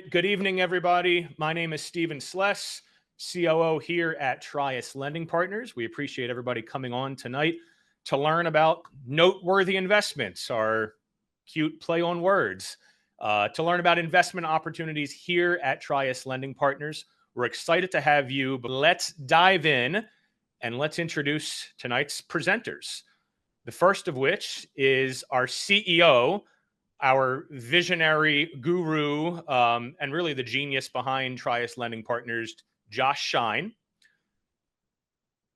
Good evening, everybody. My name is Steven Sless, COO here at Trius Lending Partners. We appreciate everybody coming on tonight to learn about noteworthy investments, our cute play on words, to learn about investment opportunities here at Trius Lending Partners. We're excited to have you, but let's dive in and let's introduce tonight's presenters. The first of which is our CEO, our visionary guru, and really the genius behind Trius Lending Partners, Josh Shine.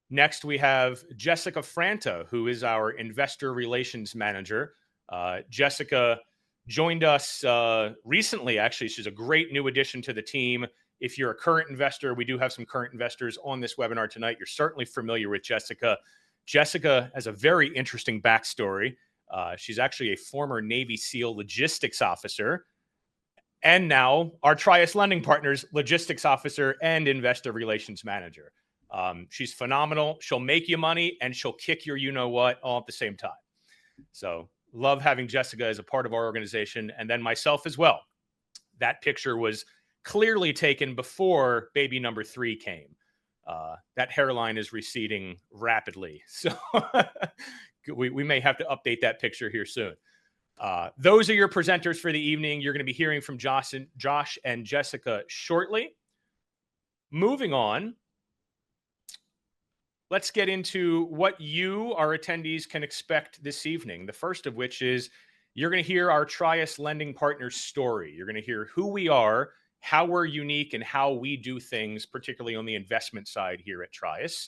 Next, we have Jessica Franta, who is our investor relations manager. Jessica joined us recently, actually. She's a great new addition to the team. If you're a current investor, we do have some current investors on this webinar tonight. You're certainly familiar with Jessica. Jessica has a very interesting backstory. She's actually a former Navy SEAL logistics officer, and now our Trius Lending Partners logistics officer and investor relations manager. She's phenomenal. She'll make you money and she'll kick your you-know-what all at the same time. So love having Jessica as a part of our organization, and then myself as well. That picture was clearly taken before baby number 3 came. That hairline is receding rapidly. So we may have to update that picture here soon. Those are your presenters for the evening. You're going to be hearing from Josh and Jessica shortly. Moving on, let's get into what you, our attendees, can expect this evening. The first of which is you're going to hear our Trius Lending Partners story. You're going to hear who we are, how we're unique, and how we do things, particularly on the investment side here at Trius.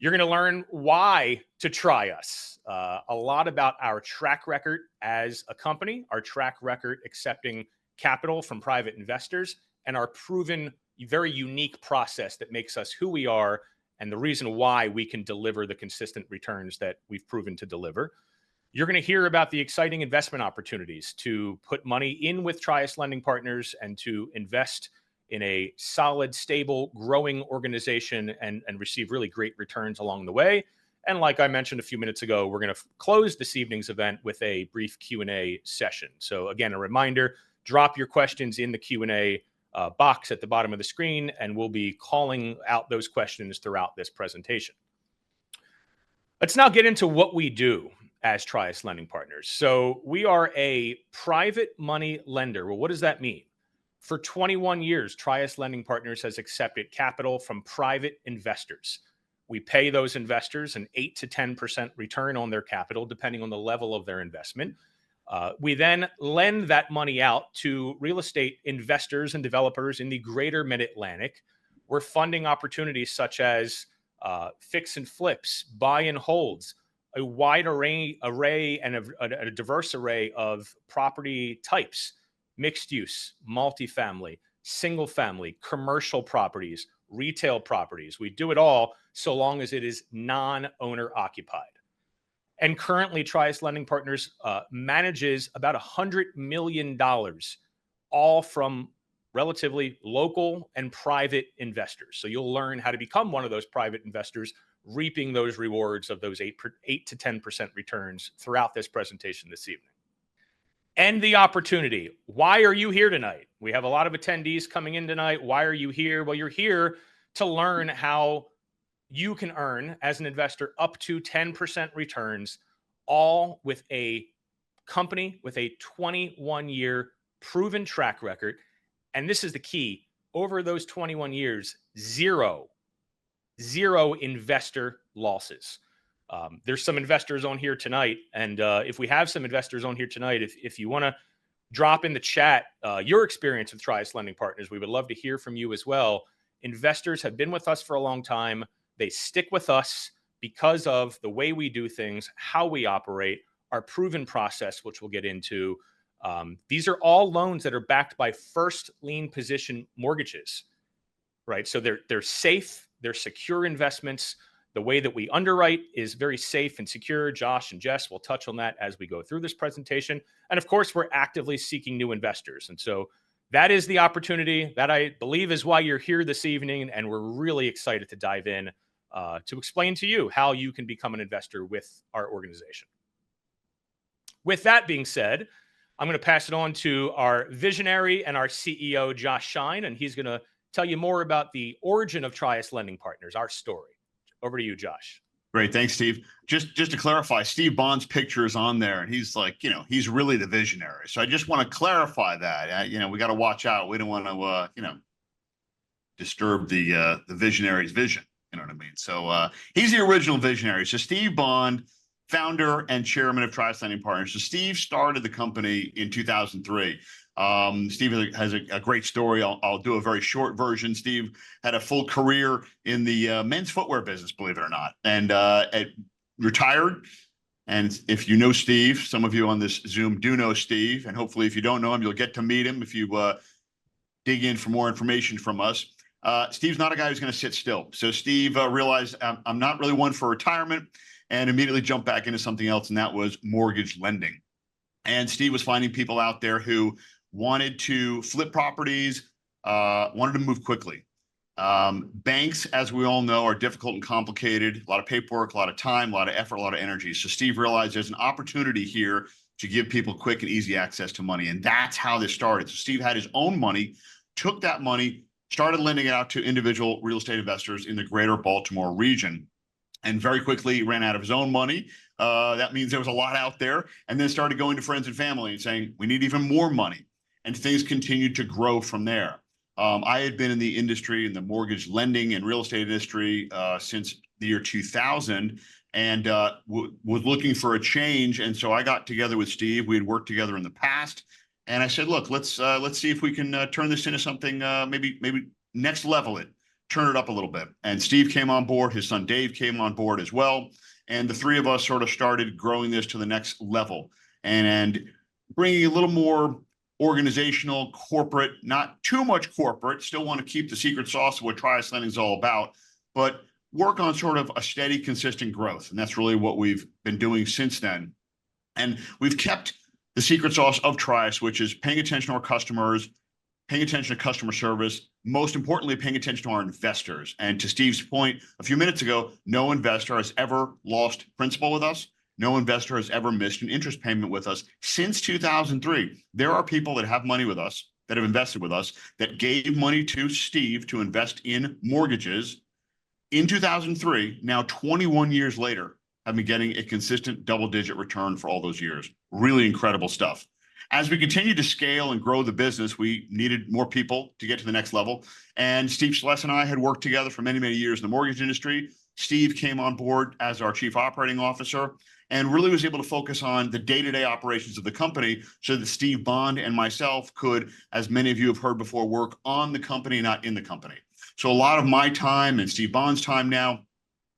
You're going to learn why to try us, a lot about our track record as a company, our track record accepting capital from private investors, and our proven, very unique process that makes us who we are and the reason why we can deliver the consistent returns that we've proven to deliver. You're going to hear about the exciting investment opportunities to put money in with Trius Lending Partners and to invest in a solid, stable, growing organization and receive really great returns along the way. And like I mentioned a few minutes ago, we're going to close this evening's event with a brief Q&A session. So again, a reminder, drop your questions in the Q&A box at the bottom of the screen, and we'll be calling out those questions throughout this presentation. Let's now get into what we do as Trius Lending Partners. So we are a private money lender. Well, what does that mean? For 21 years, Trius Lending Partners has accepted capital from private investors. We pay those investors an 8 to 10% return on their capital, depending on the level of their investment. We then lend that money out to real estate investors and developers in the greater Mid-Atlantic. We're funding opportunities such as fix and flips, buy and holds, a wide array and a diverse array of property types: mixed use, multifamily, single family, commercial properties, retail properties. We do it all so long as it is non-owner occupied. And currently, Trius Lending Partners manages about $100 million, all from relatively local and private investors. So you'll learn how to become one of those private investors, reaping those rewards of those 8 to 10% returns throughout this presentation this evening. And the opportunity. Why are you here tonight? We have a lot of attendees coming in tonight. Why are you here? Well, you're here to learn how you can earn, as an investor, up to 10% returns, all with a company with a 21-year proven track record. And this is the key. Over those 21 years, zero investor losses. There's some investors on here tonight. And if we have some investors on here tonight, if you want to drop in the chat your experience with Trius Lending Partners, we would love to hear from you as well. Investors have been with us for a long time. They stick with us because of the way we do things, how we operate, our proven process, which we'll get into. These are all loans that are backed by first lien position mortgages, right? So they're safe, they're secure investments. The way that we underwrite is very safe and secure. Josh and Jess will touch on that as we go through this presentation. And of course, we're actively seeking new investors. And so that is the opportunity. That, I believe, is why you're here this evening. And we're really excited to dive in to explain to you how you can become an investor with our organization. With that being said, I'm going to pass it on to our visionary and our CEO, Josh Shine, and he's going to tell you more about the origin of Trius Lending Partners, our story. Over to you, Josh. Great. Thanks, Steve. Just to clarify, Steve Bond's picture is on there, and he's like, he's really the visionary. So I just want to clarify that. We got to watch out. We don't want to, disturb the visionary's vision. You know what I mean? So he's the original visionary. So Steve Bond, founder and chairman of Trius Lending Partners. So Steve started the company in 2003. Steve has a great story. I'll do a very short version. Steve had a full career in the men's footwear business, believe it or not, and retired. And if you know Steve, some of you on this Zoom do know Steve, and hopefully if you don't know him, you'll get to meet him if you dig in for more information from us. Steve's not a guy who's going to sit still. So Steve realized I'm not really one for retirement, and immediately jumped back into something else, and that was mortgage lending. And Steve was finding people out there who wanted to flip properties, wanted to move quickly. Banks, as we all know, are difficult and complicated, a lot of paperwork, a lot of time, a lot of effort, a lot of energy. So Steve realized there's an opportunity here to give people quick and easy access to money. And that's how this started. So Steve had his own money, took that money, started lending it out to individual real estate investors in the greater Baltimore region. And very quickly ran out of his own money. That means there was a lot out there, and then started going to friends and family and saying, we need even more money. And things continued to grow from there. I had been in the industry, in the mortgage lending and real estate industry since the year 2000, and was looking for a change. And so I got together with Steve. We had worked together in the past. And I said, look, let's see if we can turn this into something, maybe next level it. Turn it up a little bit. And Steve came on board. His son Dave came on board as well. And the three of us sort of started growing this to the next level and bringing a little more organizational, corporate, not too much corporate, still want to keep the secret sauce of what Trius Lending is all about, but work on sort of a steady, consistent growth. And that's really what we've been doing since then. And we've kept the secret sauce of Trius, which is paying attention to our customers, paying attention to customer service, most importantly, paying attention to our investors. And to Steve's point a few minutes ago, no investor has ever lost principal with us. No investor has ever missed an interest payment with us since 2003. There are people that have money with us, that have invested with us, that gave money to Steve to invest in mortgages in 2003. Now, 21 years later, have been getting a consistent double-digit return for all those years. Really incredible stuff. As we continue to scale and grow the business, we needed more people to get to the next level. And Steve Schless and I had worked together for many, many years in the mortgage industry. Steve came on board as our chief operating officer and really was able to focus on the day-to-day operations of the company so that Steve Bond and myself could, as many of you have heard before, work on the company, not in the company. So a lot of my time and Steve Bond's time now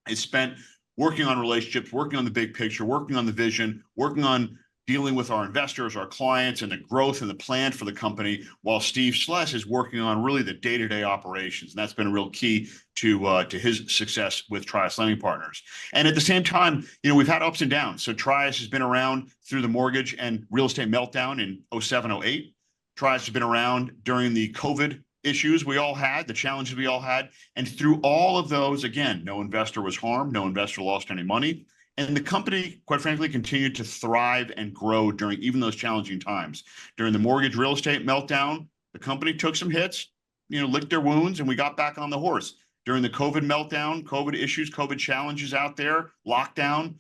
is spent working on relationships, working on the big picture, working on the vision, working on dealing with our investors, our clients, and the growth and the plan for the company, while Steve Schless is working on really the day-to-day operations. And that's been a real key to his success with Trius Lending Partners. And at the same time, we've had ups and downs. So Trius has been around through the mortgage and real estate meltdown in 07, 08. Trius has been around during the COVID issues we all had, the challenges we all had. And through all of those, again, no investor was harmed, no investor lost any money. And the company, quite frankly, continued to thrive and grow during even those challenging times. During the mortgage real estate meltdown, the company took some hits, licked their wounds, and we got back on the horse. During the COVID meltdown, COVID issues, COVID challenges out there, lockdown,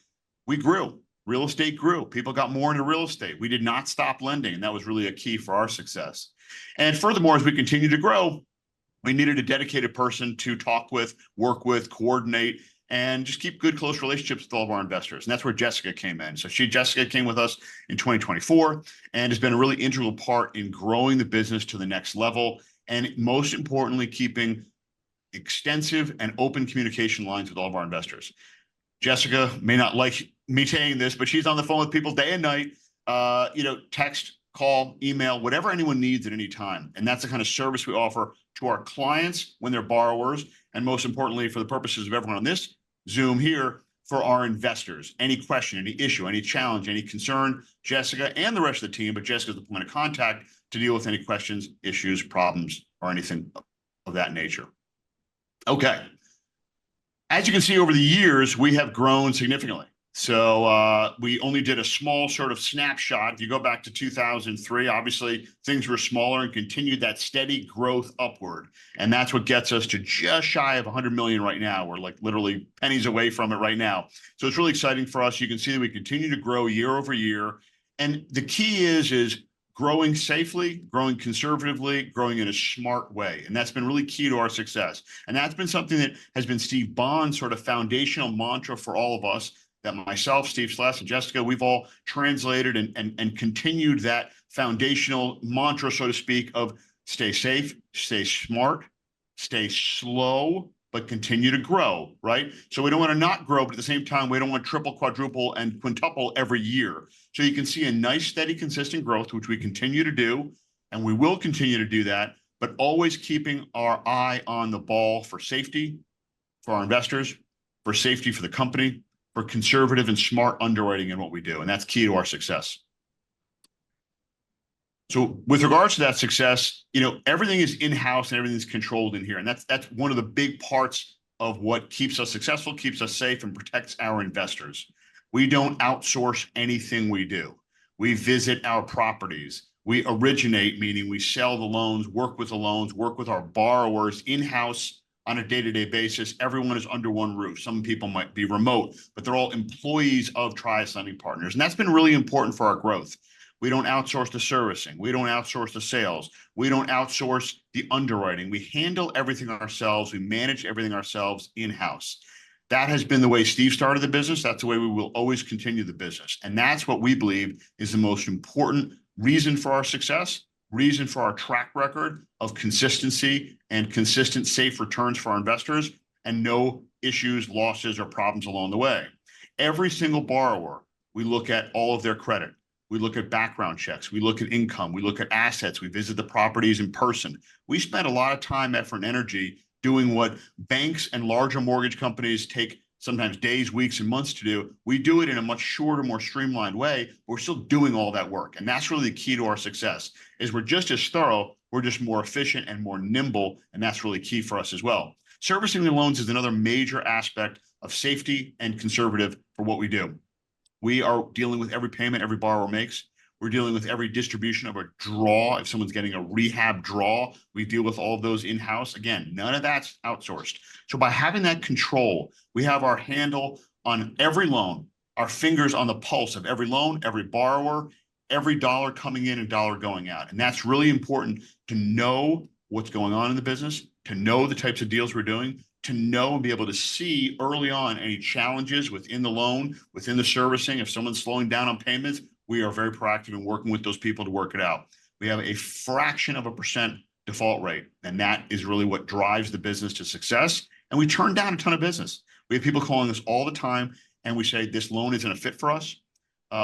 we grew. Real estate grew. People got more into real estate. We did not stop lending, and that was really a key for our success. And furthermore, as we continue to grow, we needed a dedicated person to talk with, work with, coordinate, and just keep good, close relationships with all of our investors. And that's where Jessica came in. So Jessica came with us in 2024 and has been a really integral part in growing the business to the next level. And most importantly, keeping extensive and open communication lines with all of our investors. Jessica may not like me saying this, but she's on the phone with people day and night, text, call, email, whatever anyone needs at any time. And that's the kind of service we offer to our clients when they're borrowers. And most importantly, for the purposes of everyone on this Zoom here, for our investors. Any question, any issue, any challenge, any concern, Jessica and the rest of the team, but Jessica's the point of contact to deal with any questions, issues, problems, or anything of that nature. Okay. As you can see, over the years, we have grown significantly. So we only did a small sort of snapshot. If you go back to 2003, obviously things were smaller and continued that steady growth upward. And that's what gets us to just shy of 100 million right now. We're like literally pennies away from it right now. So it's really exciting for us. You can see that we continue to grow year over year. And the key is growing safely, growing conservatively, growing in a smart way. And that's been really key to our success. And that's been something that has been Steve Bond's sort of foundational mantra for all of us, that myself, Steve Sless, and Jessica, we've all translated and continued that foundational mantra, so to speak, of stay safe, stay smart, stay slow, but continue to grow, right? So we don't want to not grow, but at the same time, we don't want triple, quadruple, and quintuple every year. So you can see a nice, steady, consistent growth, which we continue to do, and we will continue to do that, but always keeping our eye on the ball for safety, for our investors, for safety for the company, for conservative and smart underwriting in what we do. And that's key to our success. So with regards to that success, everything is in-house and everything's controlled in here. And that's one of the big parts of what keeps us successful, keeps us safe, and protects our investors. We don't outsource anything we do. We visit our properties. We originate, meaning we sell the loans, work with the loans, work with our borrowers in-house on a day-to-day basis. Everyone is under one roof. Some people might be remote, but they're all employees of Trius Lending Partners. And that's been really important for our growth. We don't outsource the servicing. We don't outsource the sales. We don't outsource the underwriting. We handle everything ourselves. We manage everything ourselves in-house. That has been the way Steve started the business. That's the way we will always continue the business. And that's what we believe is the most important reason for our success, reason for our track record of consistency and consistent safe returns for our investors, and no issues, losses, or problems along the way. Every single borrower, we look at all of their credit. We look at background checks. We look at income. We look at assets. We visit the properties in person. We spend a lot of time, effort, and energy doing what banks and larger mortgage companies take sometimes days, weeks, and months to do. We do it in a much shorter, more streamlined way, but we're still doing all that work. And that's really the key to our success, is we're just as thorough, we're just more efficient and more nimble, and that's really key for us as well. Servicing the loans is another major aspect of safety and conservative for what we do. We are dealing with every payment every borrower makes. We're dealing with every distribution of a draw. If someone's getting a rehab draw, we deal with all of those in-house. Again, none of that's outsourced. So by having that control, we have our handle on every loan, our fingers on the pulse of every loan, every borrower, every dollar coming in and dollar going out. And that's really important to know what's going on in the business, to know the types of deals we're doing, to know and be able to see early on any challenges within the loan, within the servicing. If someone's slowing down on payments, we are very proactive in working with those people to work it out. We have a fraction of a percent default rate, and that is really what drives the business to success. And we turn down a ton of business. We have people calling us all the time, and we say, this loan isn't a fit for us.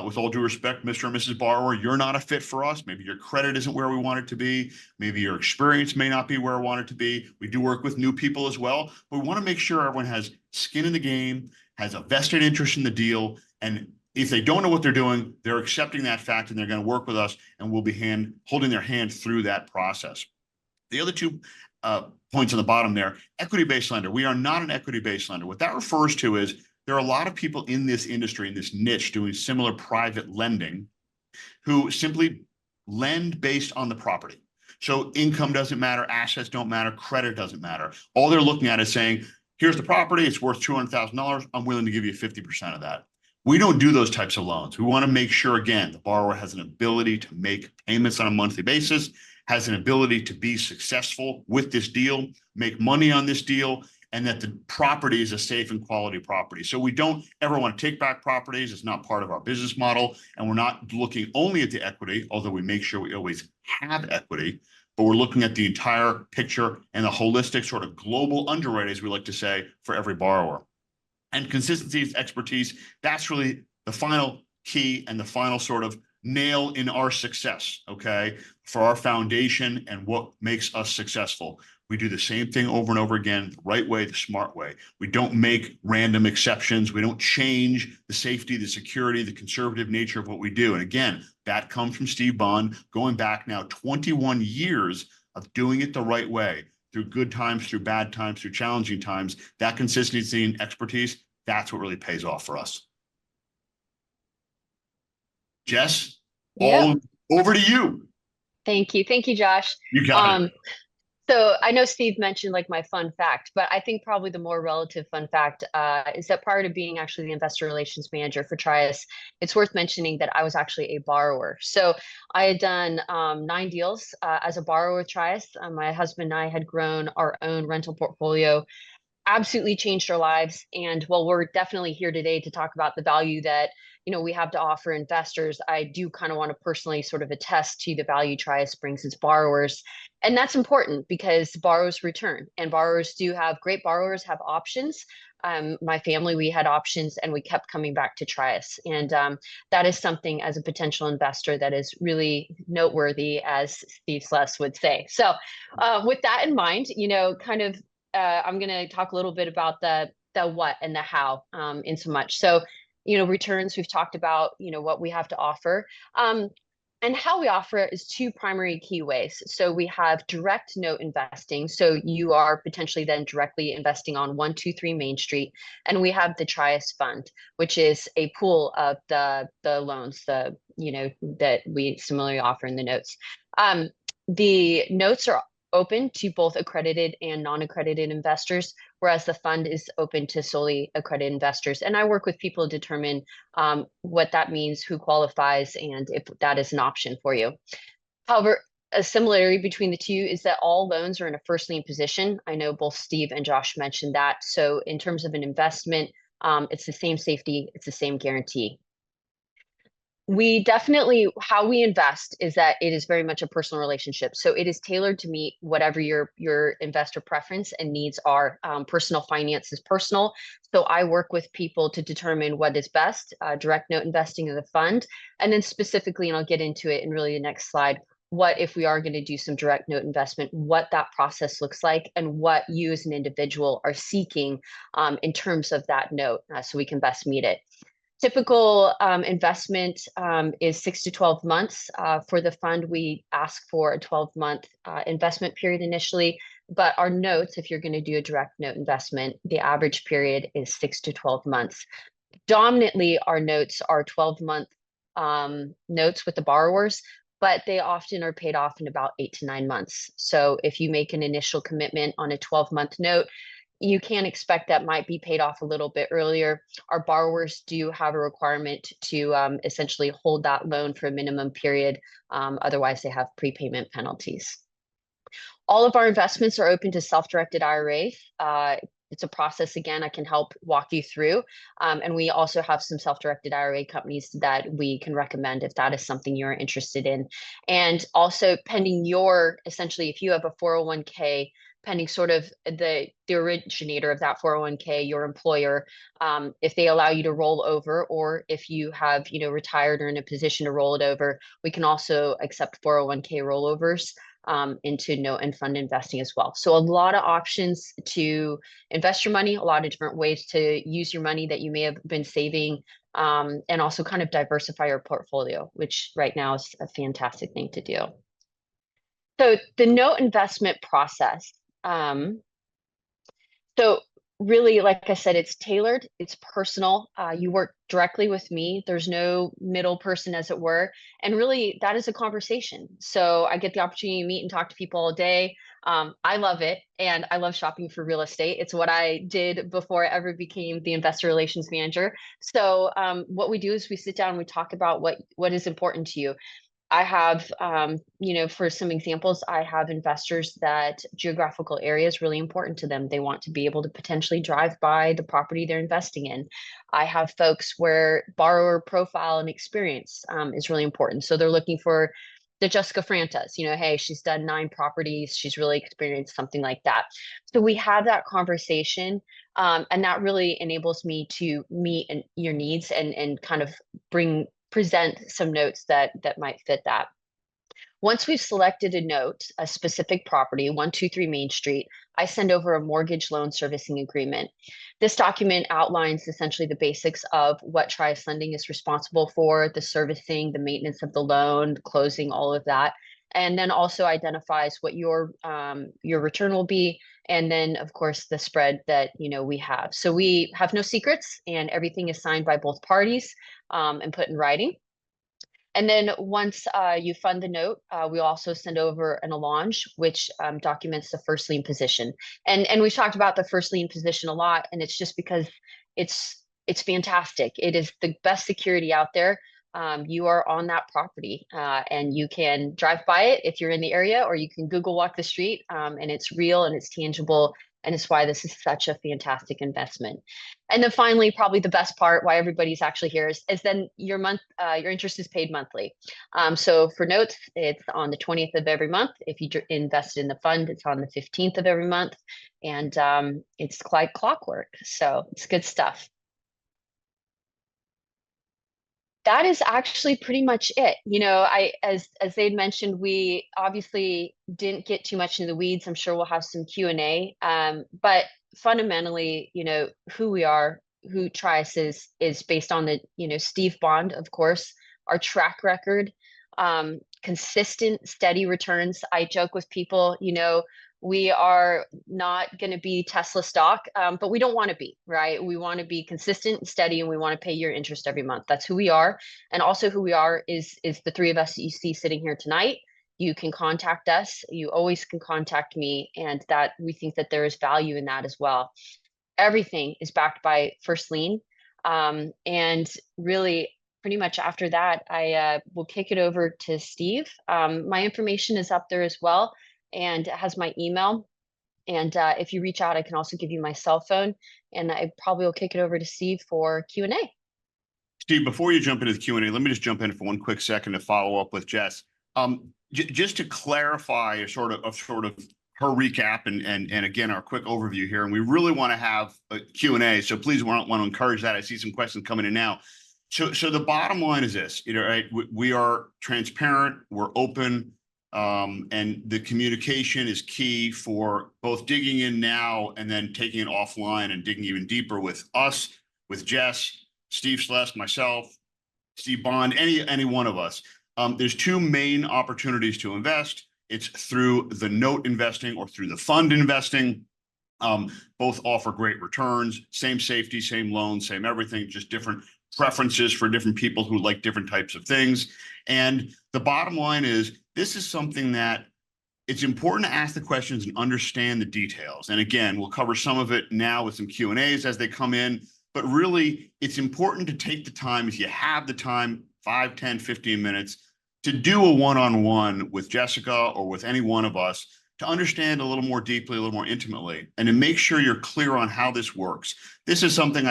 With all due respect, Mr. and Mrs. Borrower, you're not a fit for us. Maybe your credit isn't where we want it to be. Maybe your experience may not be where we want it to be. We do work with new people as well, but we want to make sure everyone has skin in the game, has a vested interest in the deal, and if they don't know what they're doing, they're accepting that fact and they're going to work with us, and we'll be holding their hand through that process. The other two points on the bottom there, equity-based lender. We are not an equity-based lender. What that refers to is there are a lot of people in this industry, in this niche, doing similar private lending who simply lend based on the property. So income doesn't matter, assets don't matter, credit doesn't matter. All they're looking at is saying, here's the property, it's worth $200,000. I'm willing to give you 50% of that. We don't do those types of loans. We want to make sure, again, the borrower has an ability to make payments on a monthly basis, has an ability to be successful with this deal, make money on this deal, and that the property is a safe and quality property. So we don't ever want to take back properties. It's not part of our business model. And we're not looking only at the equity, although we make sure we always have equity, but we're looking at the entire picture and the holistic sort of global underwriting, as we like to say, for every borrower. And consistency, expertise, that's really the final key and the final sort of nail in our success, okay, for our foundation and what makes us successful. We do the same thing over and over again, the right way, the smart way. We don't make random exceptions. We don't change the safety, the security, the conservative nature of what we do. And again, that comes from Steve Bond, going back now 21 years of doing it the right way, through good times, through bad times, through challenging times. That consistency and expertise, that's what really pays off for us. Jess, Yep. all over to you. Thank you. Thank you, Josh. You got it. Um, so I know Steve mentioned like my fun fact, but I think probably the more relative fun fact is that prior to being actually the investor relations manager for Trius, it's worth mentioning that I was actually a borrower. So I had done 9 deals as a borrower with Trius. My husband and I had grown our own rental portfolio, absolutely changed our lives. And while we're definitely here today to talk about the value that we have to offer investors, I do kind of want to personally sort of attest to the value Trius brings its borrowers. And that's important because borrowers return, and borrowers do have great borrowers have options. My family, we had options, and we kept coming back to Trius. And that is something as a potential investor that is really noteworthy, as Steve Sless would say. So with that in mind, kind of I'm going to talk a little bit about the what and the how in so much. So, returns, we've talked about, what we have to offer. And how we offer it is two primary key ways. So we have direct note investing. So you are potentially then directly investing on 123 Main Street. And we have the Trius Fund, which is a pool of the loans, that we similarly offer in the notes. The notes are open to both accredited and non-accredited investors, whereas the fund is open to solely accredited investors. And I work with people to determine what that means, who qualifies, and if that is an option for you. However, a similarity between the two is that all loans are in a first lien position. I know both Steve and Josh mentioned that. So in terms of an investment, it's the same safety, it's the same guarantee. We definitely, how we invest is that it is very much a personal relationship. So it is tailored to meet whatever your investor preference and needs are. Personal finance is personal. So I work with people to determine what is best, direct note investing in the fund. And then specifically, and I'll get into it in really the next slide, what if we are going to do some direct note investment, what that process looks like, and what you as an individual are seeking in terms of that note, so we can best meet it. Typical investment is 6 to 12 months. For the fund, we ask for a 12-month investment period initially, but our notes, if you're going to do a direct note investment, the average period is 6 to 12 months. Dominantly, our notes are 12-month notes with the borrowers, but they often are paid off in about 8 to 9 months. So if you make an initial commitment on a 12-month note, you can expect that might be paid off a little bit earlier. Our borrowers do have a requirement to essentially hold that loan for a minimum period. Otherwise, they have prepayment penalties. All of our investments are open to self-directed IRA. It's a process, again, I can help walk you through. And we also have some self-directed IRA companies that we can recommend if that is something you're interested in. And also pending essentially, if you have a 401k, pending sort of the originator of that 401k, your employer, if they allow you to roll over, or if you have, retired or in a position to roll it over, we can also accept 401k rollovers into note and fund investing as well. So a lot of options to invest your money, a lot of different ways to use your money that you may have been saving, and also kind of diversify your portfolio, which right now is a fantastic thing to do. So the note investment process. So really, like I said, it's tailored, it's personal. You work directly with me. There's no middle person, as it were. And really, that is a conversation. So I get the opportunity to meet and talk to people all day. I love it. And I love shopping for real estate. It's what I did before I ever became the investor relations manager. So what we do is we sit down and we talk about what is important to you. I have, for some examples, I have investors that geographical area is really important to them. They want to be able to potentially drive by the property they're investing in. I have folks where borrower profile and experience is really important. So they're looking for the Jessica Frantas, hey, she's done 9 properties. She's really experienced something like that. So we have that conversation, and that really enables me to meet your needs and kind of present some notes that might fit that. Once we've selected a note, a specific property, 123 Main Street, I send over a mortgage loan servicing agreement. This document outlines essentially the basics of what Trius Lending is responsible for, the servicing, the maintenance of the loan, closing, all of that. And then also identifies what your return will be, and then of course the spread that we have. So we have no secrets, and everything is signed by both parties and put in writing. And then once you fund the note, we also send over an allonge, which documents the first lien position. And we've talked about the first lien position a lot, and it's just because it's fantastic. It is the best security out there. You are on that property, and you can drive by it if you're in the area, or you can Google walk the street, and it's real and it's tangible, and it's why this is such a fantastic investment. And then finally, probably the best part, why everybody's actually here, is then your interest is paid monthly. So for notes, it's on the 20th of every month. If you invest in the fund, it's on the 15th of every month, and it's like clockwork. So it's good stuff. That is actually pretty much it. As they'd mentioned, we obviously didn't get too much into the weeds. I'm sure we'll have some Q&A. But fundamentally, who we are, who Trius is based on the, Steve Bond, of course, our track record, consistent, steady returns. I joke with people, we are not going to be Tesla stock, but we don't want to be, right? We want to be consistent and steady, and we want to pay your interest every month. That's who we are. And also who we are is the three of us that you see sitting here tonight. You can contact us. You always can contact me, and that we think that there is value in that as well. Everything is backed by first lien. And really, pretty much after that, I will kick it over to Steve. My information is up there as well, and it has my email. And if you reach out, I can also give you my cell phone, and I probably will kick it over to Steve for Q&A. Steve, before you jump into the Q&A, let me just jump in for one quick second to follow up with Jess. Just to clarify a sort of her recap and again, our quick overview here, and we really want to have a Q&A, so please want to encourage that. I see some questions coming in now. So the bottom line is this, right? We are transparent, we're open, and the communication is key for both digging in now and then taking it offline and digging even deeper with us, with Jess, Steve Schlest, myself, Steve Bond, any one of us. There's two main opportunities to invest. It's through the note investing or through the fund investing. Both offer great returns, same safety, same loans, same everything, just different preferences for different people who like different types of things. And the bottom line is, this is something that it's important to ask the questions and understand the details. And again, we'll cover some of it now with some Q&As as they come in, but really it's important to take the time, if you have the time, 5, 10, 15 minutes, to do a one-on-one with Jessica or with any one of us to understand a little more deeply, a little more intimately, and to make sure you're clear on how this works. This is something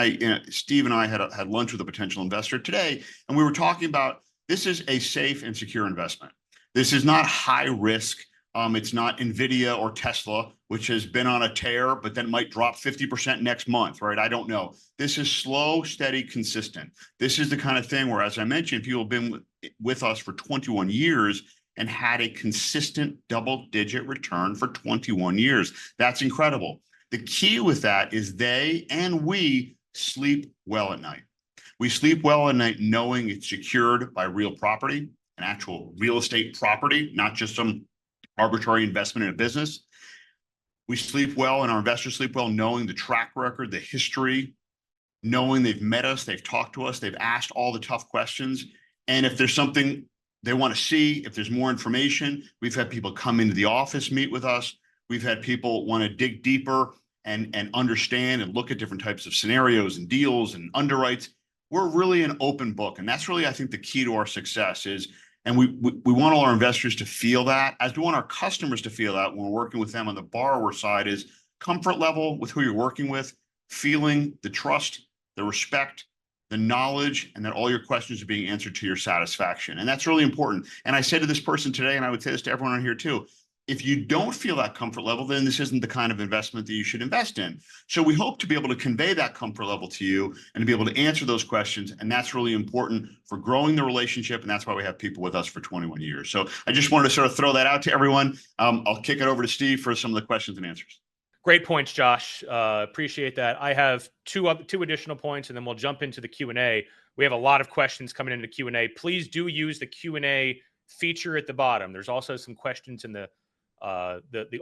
Steve and I had lunch with a potential investor today, and we were talking about, this is a safe and secure investment. This is not high risk. It's not NVIDIA or Tesla, which has been on a tear, but then might drop 50% next month, right? I don't know. This is slow, steady, consistent. This is the kind of thing where, as I mentioned, people have been with us for 21 years and had a consistent double-digit return for 21 years. That's incredible. The key with that is they and we sleep well at night. We sleep well at night knowing it's secured by real property, an actual real estate property, not just some arbitrary investment in a business. We sleep well, and our investors sleep well knowing the track record, the history, knowing they've met us, they've talked to us, they've asked all the tough questions. And if there's something they want to see, if there's more information, we've had people come into the office, meet with us. We've had people want to dig deeper and understand and look at different types of scenarios and deals and underwrites. We're really an open book. And that's really, I think, the key to our success is, and we want all our investors to feel that, as we want our customers to feel that when we're working with them on the borrower side, is comfort level with who you're working with, feeling the trust, the respect, the knowledge, and that all your questions are being answered to your satisfaction. And that's really important. And I said to this person today, and I would say this to everyone on here too, if you don't feel that comfort level, then this isn't the kind of investment that you should invest in. So we hope to be able to convey that comfort level to you and to be able to answer those questions. And that's really important for growing the relationship. And that's why we have people with us for 21 years. So I just wanted to sort of throw that out to everyone. I'll kick it over to Steve for some of the questions and answers. Great points, Josh. Appreciate that. I have two additional points, and then we'll jump into the Q&A. We have a lot of questions coming into Q&A. Please do use the Q&A feature at the bottom. There's also some questions in the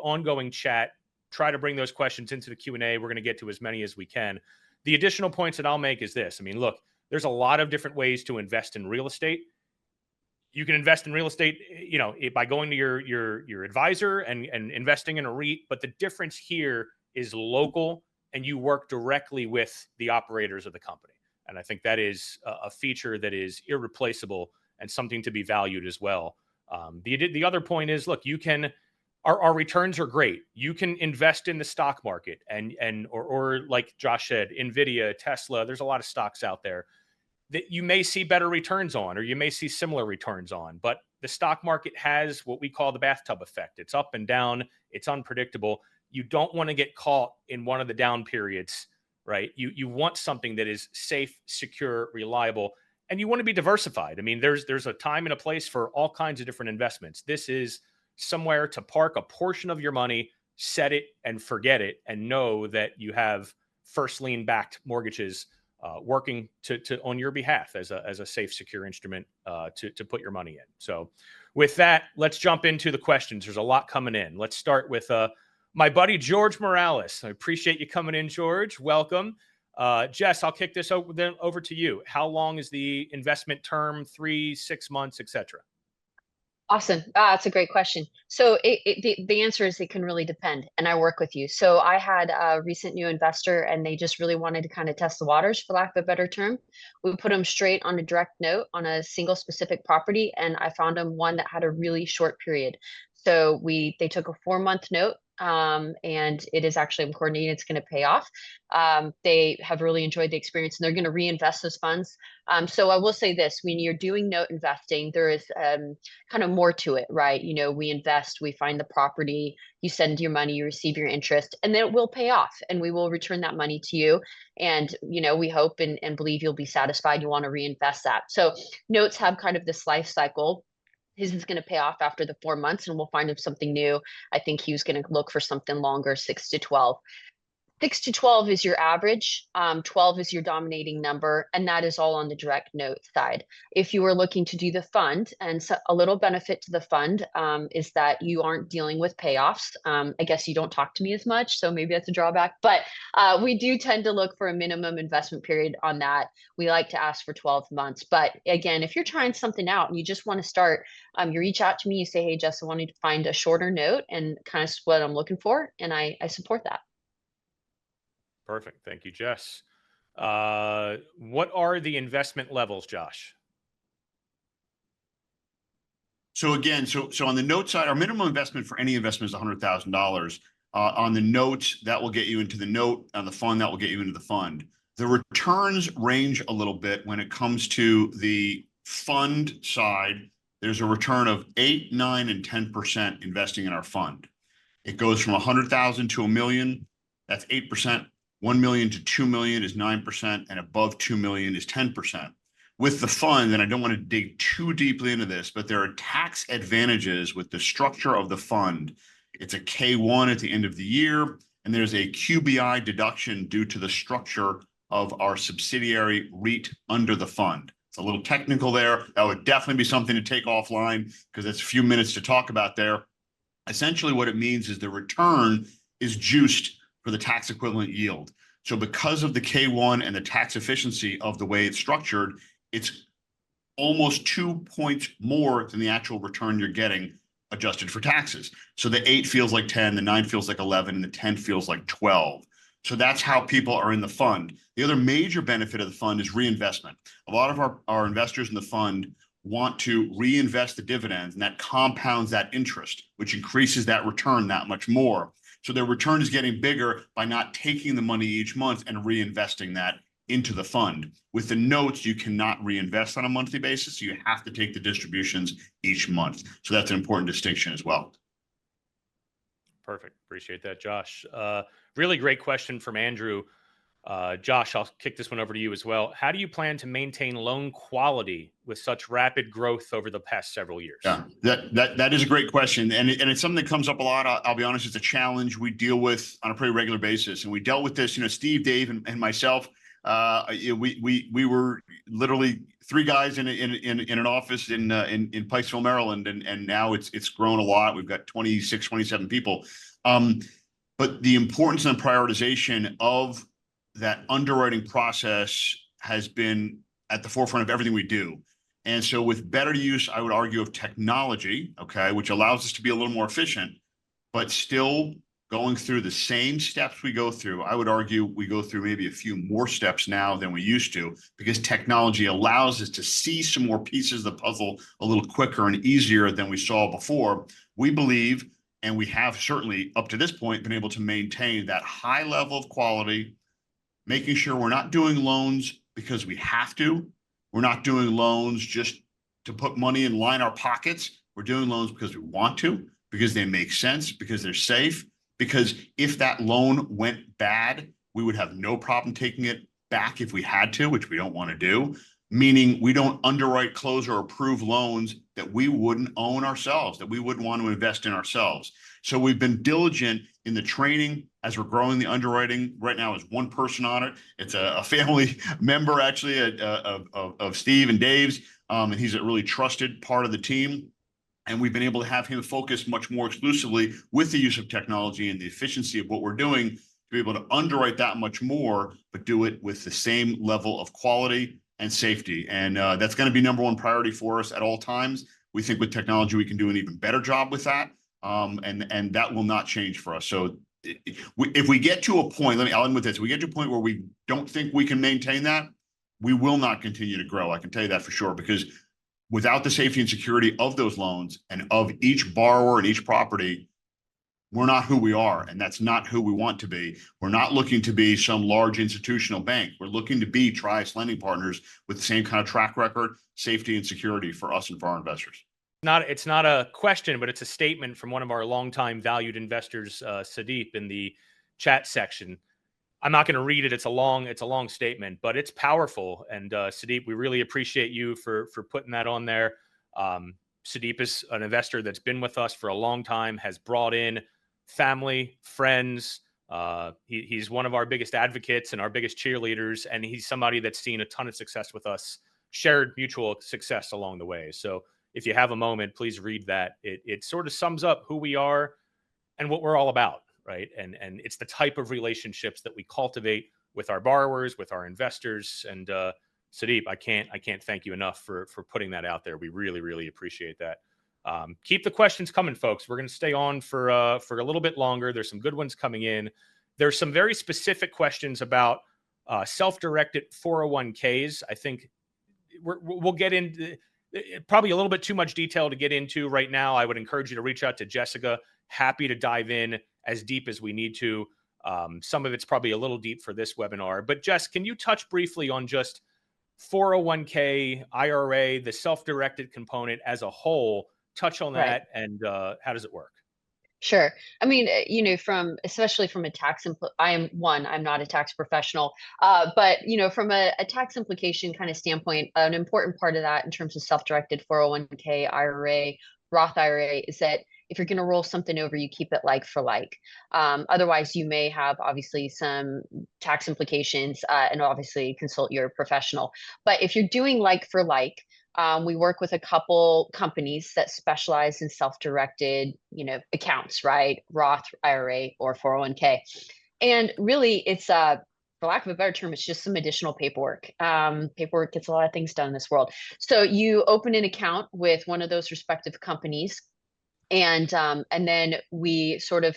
ongoing chat. Try to bring those questions into the Q&A. We're going to get to as many as we can. The additional points that I'll make is this. I mean, look, there's a lot of different ways to invest in real estate. You can invest in real estate, by going to your advisor and investing in a REIT. But the difference here is local, and you work directly with the operators of the company. And I think that is a feature that is irreplaceable and something to be valued as well. The other point is, look, our returns are great. You can invest in the stock market or like Josh said, Nvidia, Tesla. There's a lot of stocks out there that you may see better returns on, or you may see similar returns on. But the stock market has what we call the bathtub effect. It's up and down. It's unpredictable. You don't want to get caught in one of the down periods, right? You want something that is safe, secure, reliable, and you want to be diversified. I mean, there's a time and a place for all kinds of different investments. This is somewhere to park a portion of your money, set it and forget it, and know that you have first lien backed mortgages working to on your behalf as a safe, secure instrument to put your money in. So with that, let's jump into the questions. There's a lot coming in. Let's start with my buddy, George Morales. I appreciate you coming in, George. Welcome. Jess, I'll kick this over to you. How long is the investment term? 3, 6 months, etc.? Awesome. That's a great question. So the answer is it can really depend. And I work with you. So I had a recent new investor and they just really wanted to kind of test the waters, for lack of a better term. We put them straight on a direct note on a single specific property. And I found them one that had a really short period. So they took a 4-month note. And it is actually, I'm coordinating, it's going to pay off. They have really enjoyed the experience and they're going to reinvest those funds. So I will say this, when you're doing note investing, there is kind of more to it, right? We invest, we find the property, you send your money, you receive your interest, and then it will pay off and we will return that money to you. And, we hope and believe you'll be satisfied. You want to reinvest that. So notes have kind of this life cycle. His is going to pay off after the 4 months and we'll find him something new. I think he was going to look for something longer, 6 to 12. 6 to 12 is your average. 12 is your dominating number, and that is all on the direct note side. If you are looking to do the fund, and so a little benefit to the fund is that you aren't dealing with payoffs. I guess you don't talk to me as much, so maybe that's a drawback, but we do tend to look for a minimum investment period on that. We like to ask for 12 months. But again, if you're trying something out and you just want to start, you reach out to me, you say, hey, Jess, I wanted to find a shorter note and kind of what I'm looking for, and I support that. Perfect. Thank you, Jess. What are the investment levels, Josh? So again, so on the note side, our minimum investment for any investment is $100,000. On the notes, that will get you into the note. On the fund, that will get you into the fund. The returns range a little bit when it comes to the fund side. There's a return of 8, 9, and 10% investing in our fund. It goes from 100,000 to $1 million. That's 8%. 1 million to 2 million is 9%, and above 2 million is 10%. With the fund, and I don't want to dig too deeply into this, but there are tax advantages with the structure of the fund. It's a K1 at the end of the year, and there's a QBI deduction due to the structure of our subsidiary REIT under the fund. It's a little technical there. That would definitely be something to take offline because it's a few minutes to talk about there. Essentially, what it means is the return is juiced for the tax equivalent yield. So because of the K1 and the tax efficiency of the way it's structured, it's almost 2 points more than the actual return you're getting adjusted for taxes. So the 8 feels like 10, the 9 feels like 11, and the 10 feels like 12. So that's how people are in the fund. The other major benefit of the fund is reinvestment. A lot of our investors in the fund want to reinvest the dividends, and that compounds that interest, which increases that return that much more. So their return is getting bigger by not taking the money each month and reinvesting that into the fund. With the notes, you cannot reinvest on a monthly basis. So you have to take the distributions each month. So that's an important distinction as well. Perfect. Appreciate that, Josh. Really great question from Andrew. Josh, I'll kick this one over to you as well. How do you plan to maintain loan quality with such rapid growth over the past several years? Yeah, that is a great question. And it's something that comes up a lot. I'll be honest, it's a challenge we deal with on a pretty regular basis. And we dealt with this, Steve, Dave, and myself. We were literally 3 guys in an office in Pikesville, Maryland. And now it's grown a lot. We've got 26, 27 people. But the importance and prioritization of that underwriting process has been at the forefront of everything we do. And so with better use, I would argue, of technology, okay, which allows us to be a little more efficient, but still going through the same steps we go through, I would argue we go through maybe a few more steps now than we used to, because technology allows us to see some more pieces of the puzzle a little quicker and easier than we saw before. We believe, and we have certainly up to this point been able to maintain that high level of quality, making sure we're not doing loans because we have to. We're not doing loans just to put money and line our pockets. We're doing loans because we want to, because they make sense, because they're safe, because if that loan went bad, we would have no problem taking it back if we had to, which we don't want to do. Meaning we don't underwrite, close, or approve loans that we wouldn't own ourselves, that we wouldn't want to invest in ourselves. So we've been diligent in the training as we're growing the underwriting. Right now is one person on it. It's a family member, actually, of Steve and Dave's, and he's a really trusted part of the team. And we've been able to have him focus much more exclusively with the use of technology and the efficiency of what we're doing to be able to underwrite that much more, but do it with the same level of quality and safety. And that's going to be number one priority for us at all times. We think with technology, we can do an even better job with that. And that will not change for us. So if we get to a point, I'll end with this. We get to a point where we don't think we can maintain that, we will not continue to grow. I can tell you that for sure, because without the safety and security of those loans and of each borrower and each property, we're not who we are, and that's not who we want to be. We're not looking to be some large institutional bank. We're looking to be Trius lending partners with the same kind of track record, safety, and security for us and for our investors. It's not a question, but it's a statement from one of our longtime valued investors, Sadeep, in the chat section. I'm not going to read it. It's a long statement, but it's powerful. And Sadeep, we really appreciate you for putting that on there. Sadeep is an investor that's been with us for a long time, has brought in family, friends. He's one of our biggest advocates and our biggest cheerleaders, and he's somebody that's seen a ton of success with us, shared mutual success along the way. So if you have a moment, please read that. It sort of sums up who we are and what we're all about. Right. And it's the type of relationships that we cultivate with our borrowers, with our investors. And Sadeep, I can't thank you enough for putting that out there. We really, really appreciate that. Keep the questions coming, folks. We're going to stay on for a little bit longer. There's some good ones coming in. There's some very specific questions about self-directed 401ks. I think we'll get into probably a little bit too much detail to get into right now. I would encourage you to reach out to Jessica. Happy to dive in as deep as we need to. Some of it's probably a little deep for this webinar, but Jess, can you touch briefly on just 401k, IRA, the self-directed component as a whole, touch on that, and how does it work? Sure. I mean, especially from a I'm not a tax professional, but from a tax implication kind of standpoint, an important part of that in terms of self-directed 401k, IRA, Roth IRA is that if you're going to roll something over, you keep it like for like. Otherwise, you may have obviously some tax implications, and obviously consult your professional. But if you're doing like for like, we work with a couple companies that specialize in self-directed, accounts, right? Roth IRA or 401k. And really it's for lack of a better term, it's just some additional paperwork. Paperwork gets a lot of things done in this world. So you open an account with one of those respective companies, and then we sort of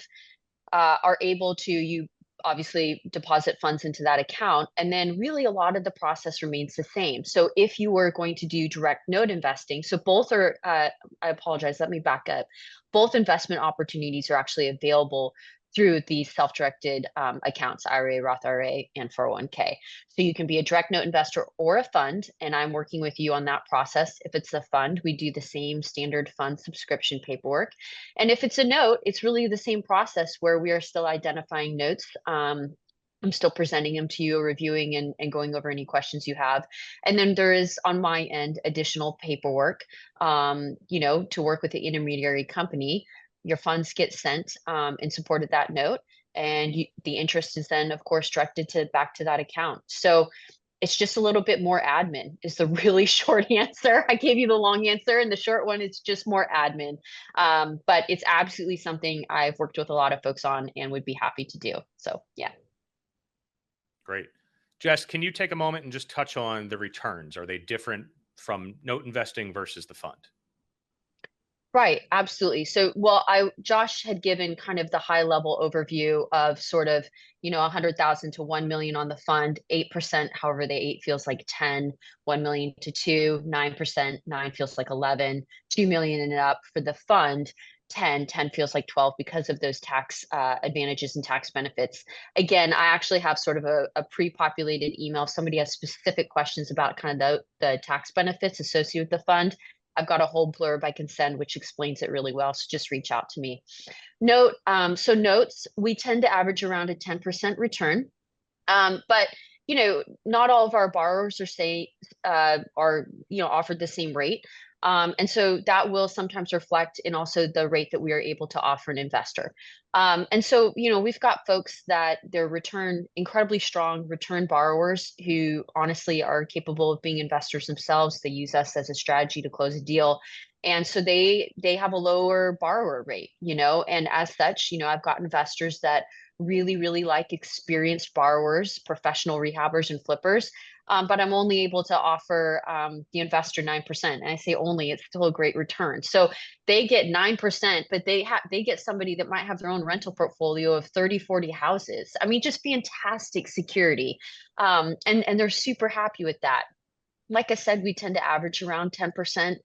are able to, you obviously deposit funds into that account, and then really a lot of the process remains the same. So if you were going to do direct note investing, so both are, I apologize, let me back up. Both investment opportunities are actually available through the self-directed accounts, IRA, Roth IRA, and 401k. So you can be a direct note investor or a fund, and I'm working with you on that process. If it's a fund, we do the same standard fund subscription paperwork. And if it's a note, it's really the same process where we are still identifying notes. I'm still presenting them to you, reviewing and going over any questions you have. And then there is, on my end, additional paperwork, to work with the intermediary company. Your funds get sent in support of that note, and the interest is then, of course, directed back to that account. So it's just a little bit more admin is the really short answer. I gave you the long answer, and the short one is just more admin. But it's absolutely something I've worked with a lot of folks on and would be happy to do. So yeah. Great. Jess, can you take a moment and just touch on the returns? Are they different from note investing versus the fund? Right, absolutely. So, well, Josh had given kind of the high level overview of sort of, 100,000 to 1 million on the fund, 8%, however the 8 feels like 10, 1 million to 2, 9%, 9 feels like 11, 2 million and up for the fund, 10 feels like 12 because of those tax advantages and tax benefits. Again, I actually have sort of a pre-populated email. If somebody has specific questions about kind of the tax benefits associated with the fund, I've got a whole blurb I can send, which explains it really well. So just reach out to me. So notes, we tend to average around a 10% return. But not all of our borrowers are offered the same rate. And so that will sometimes reflect in also the rate that we are able to offer an investor. And so, we've got folks that they're incredibly strong return borrowers who honestly are capable of being investors themselves. They use us as a strategy to close a deal. And so they have a lower borrower rate, and as such, I've got investors that really, really like experienced borrowers, professional rehabbers and flippers. But I'm only able to offer the investor 9%. And I say only, it's still a great return. So they get 9%, but they get somebody that might have their own rental portfolio of 30, 40 houses. I mean, just fantastic security. And they're super happy with that. Like I said, we tend to average around 10%.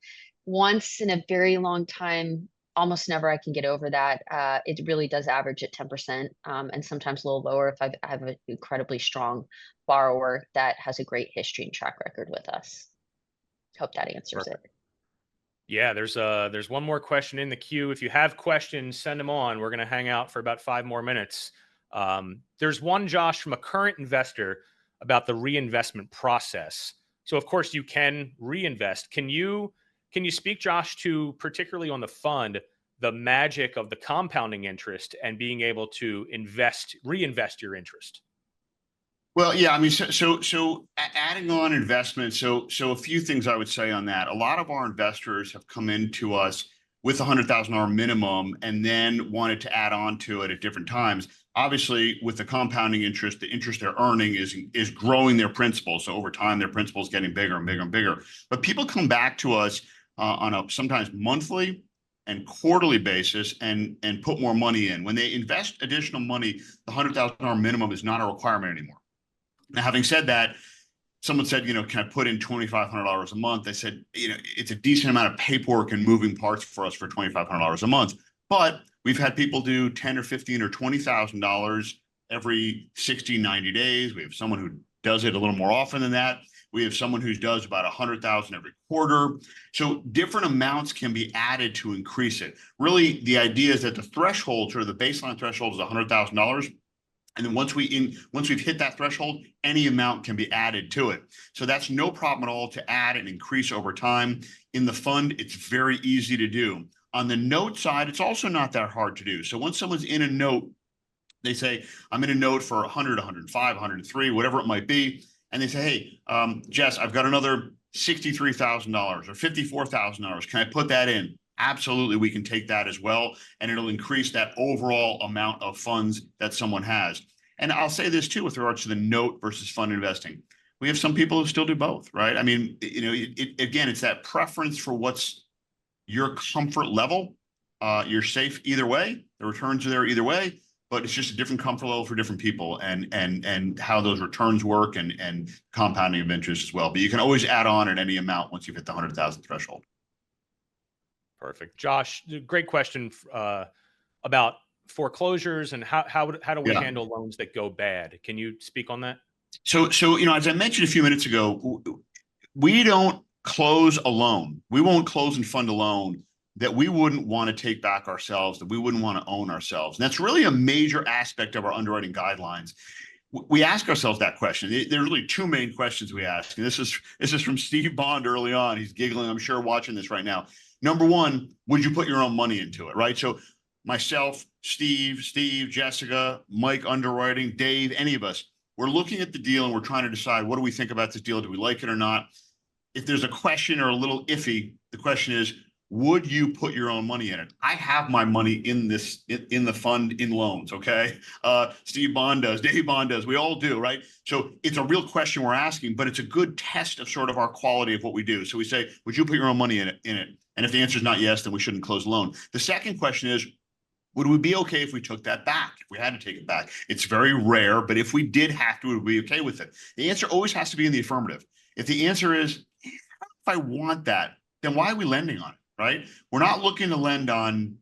Once in a very long time, almost never I can get over that. It really does average at 10%, and sometimes a little lower if I have an incredibly strong borrower that has a great history and track record with us. Hope that answers it. Yeah, there's one more question in the queue. If you have questions, send them on. We're going to hang out for about 5 more minutes. There's one, Josh, from a current investor about the reinvestment process. So of course you can reinvest. Can you speak, Josh, to particularly on the fund, the magic of the compounding interest and being able to reinvest your interest? Well, yeah, I mean, so adding on investment. So a few things I would say on that. A lot of our investors have come into us with a $100,000 minimum and then wanted to add on to it at different times. Obviously, with the compounding interest, the interest they're earning is growing their principal. So over time, their principal is getting bigger and bigger and bigger. But people come back to us on a sometimes monthly and quarterly basis and put more money in. When they invest additional money, the $100,000 minimum is not a requirement anymore. Now, having said that, someone said, can I put in $2,500 a month? I said, it's a decent amount of paperwork and moving parts for us for $2,500 a month. But we've had people do $10,000 or $15,000 or $20,000 every 60, 90 days. We have someone who does it a little more often than that. We have someone who does about 100,000 every quarter. So different amounts can be added to increase it. Really, the idea is that the threshold, sort of the baseline threshold, is $100,000. And then once we've hit that threshold, any amount can be added to it. So that's no problem at all to add and increase over time. In the fund, it's very easy to do. On the note side, it's also not that hard to do. So once someone's in a note, they say, I'm in a note for 100, 105, 103, whatever it might be. And they say, hey, Jess, I've got another $63,000 or $54,000. Can I put that in? Absolutely, we can take that as well, and it'll increase that overall amount of funds that someone has. And I'll say this too, with regards to the note versus fund investing. We have some people who still do both, right? I mean, again, it's that preference for what's your comfort level. You're safe either way. The returns are there either way, but it's just a different comfort level for different people and how those returns work and compounding of interest as well. But you can always add on at any amount once you've hit the 100,000 threshold. Perfect. Josh, great question about foreclosures and how do we handle loans that go bad? Can you speak on that? So as I mentioned a few minutes ago, we don't close a loan. We won't close and fund a loan that we wouldn't want to take back ourselves, that we wouldn't want to own ourselves. And that's really a major aspect of our underwriting guidelines. We ask ourselves that question. There are really 2 main questions we ask. And this is from Steve Bond early on. He's giggling, I'm sure, watching this right now. Number one, would you put your own money into it, right? So myself, Steve, Jessica, Mike underwriting, Dave, any of us, we're looking at the deal and we're trying to decide, what do we think about this deal? Do we like it or not? If there's a question or a little iffy, the question is, would you put your own money in it? I have my money in this, in the fund, in loans. Okay. Steve Bond does, Dave Bond does, we all do, right? So it's a real question we're asking, but it's a good test of sort of our quality of what we do. So we say, would you put your own money in it? And if the answer is not yes, then we shouldn't close the loan. The second question is, would we be okay if we took that back? If we had to take it back? It's very rare, but if we did have to, would we be okay with it? The answer always has to be in the affirmative. If the answer is, if I want that, then why are we lending on it, right? We're not looking to lend on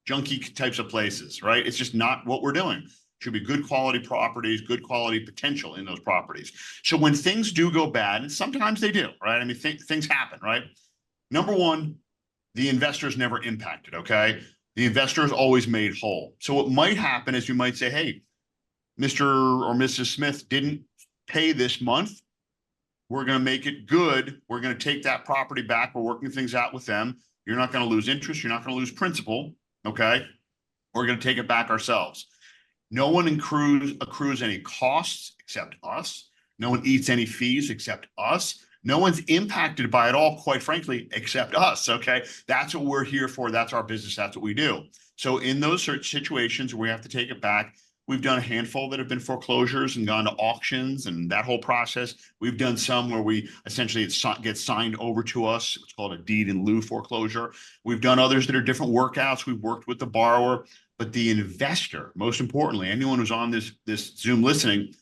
junky types of places, right? It's just not what we're doing. It should be good quality properties, good quality potential in those properties. So when things do go bad, and sometimes they do, right? I mean, things happen, right? Number one, the investor is never impacted, okay? The investor is always made whole. So what might happen is you might say, hey, Mr. or Mrs. Smith didn't pay this month. We're going to make it good. We're going to take that property back. We're working things out with them. You're not going to lose interest. You're not going to lose principal, okay? We're going to take it back ourselves. No one accrues any costs except us. No one eats any fees except us. No one's impacted by it all, quite frankly, except us, okay? That's what we're here for. That's our business. That's what we do. So in those situations where we have to take it back, we've done a handful that have been foreclosures and gone to auctions and that whole process. We've done some where we essentially it gets signed over to us. It's called a deed in lieu foreclosure. We've done others that are different workouts. We've worked with the borrower, but the investor, most importantly, anyone who's on this Zoom listening,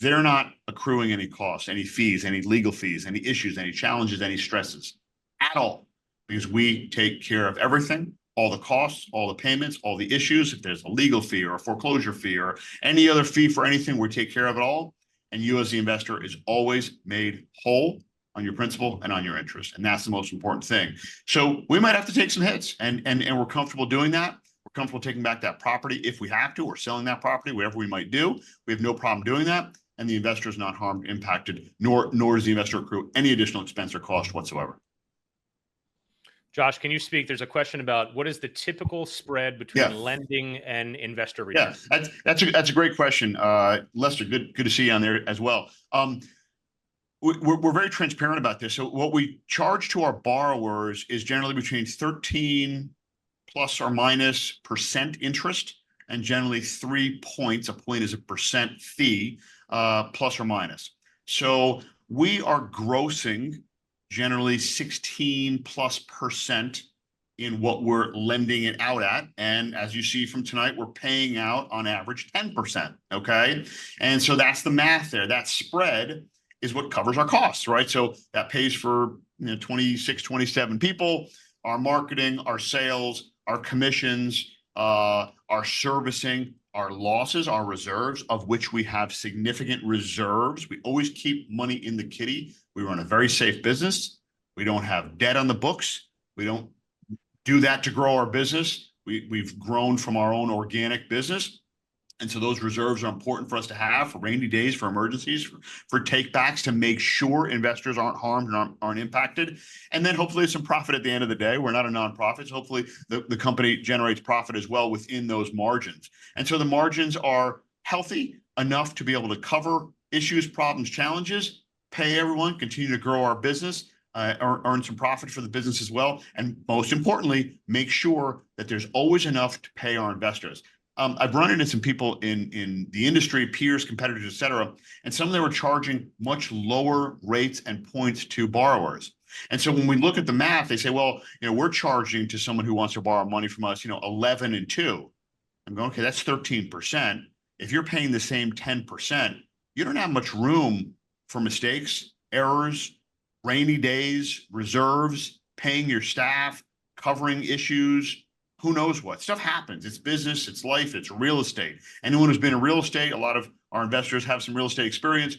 they're not accruing any costs, any fees, any legal fees, any issues, any challenges, any stresses at all, because we take care of everything, all the costs, all the payments, all the issues. If there's a legal fee or a foreclosure fee or any other fee for anything, we take care of it all. And you as the investor is always made whole on your principal and on your interest. And that's the most important thing. So we might have to take some hits and we're comfortable doing that. We're comfortable taking back that property if we have to, or selling that property, whatever we might do. We have no problem doing that. And the investor is not harmed, impacted, nor does the investor accrue any additional expense or cost whatsoever. Josh, can you speak? There's a question about what is the typical spread between lending and investor return? Yeah, that's a great question, Lester. Good to see you on there as well. We're very transparent about this. So what we charge to our borrowers is generally between 13 plus or minus % interest, and generally 3 points. A point is a percent fee, plus or minus. So we are grossing generally 16+% in what we're lending it out at. And as you see from tonight, we're paying out on average 10%, okay? And so that's the math there. That spread is what covers our costs, right? So that pays for 26, 27 people, our marketing, our sales, our commissions, our servicing, our losses, our reserves, of which we have significant reserves. We always keep money in the kitty. We run a very safe business. We don't have debt on the books. We don't do that to grow our business. We've grown from our own organic business. And so those reserves are important for us to have for rainy days, for emergencies, for takebacks, to make sure investors aren't harmed and aren't impacted. And then hopefully some profit at the end of the day. We're not a nonprofit, so hopefully the company generates profit as well within those margins. And so the margins are healthy enough to be able to cover issues, problems, challenges, pay everyone, continue to grow our business, earn some profit for the business as well. And most importantly, make sure that there's always enough to pay our investors. I've run into some people in the industry, peers, competitors, et cetera, and some of them were charging much lower rates and points to borrowers. And so when we look at the math, they say, well, we're charging to someone who wants to borrow money from us, 11 and 2. I'm going, okay, that's 13%. If you're paying the same 10%, you don't have much room for mistakes, errors, rainy days, reserves, paying your staff, covering issues. Who knows what? Stuff happens. It's business, it's life, it's real estate. Anyone who's been in real estate, a lot of our investors have some real estate experience.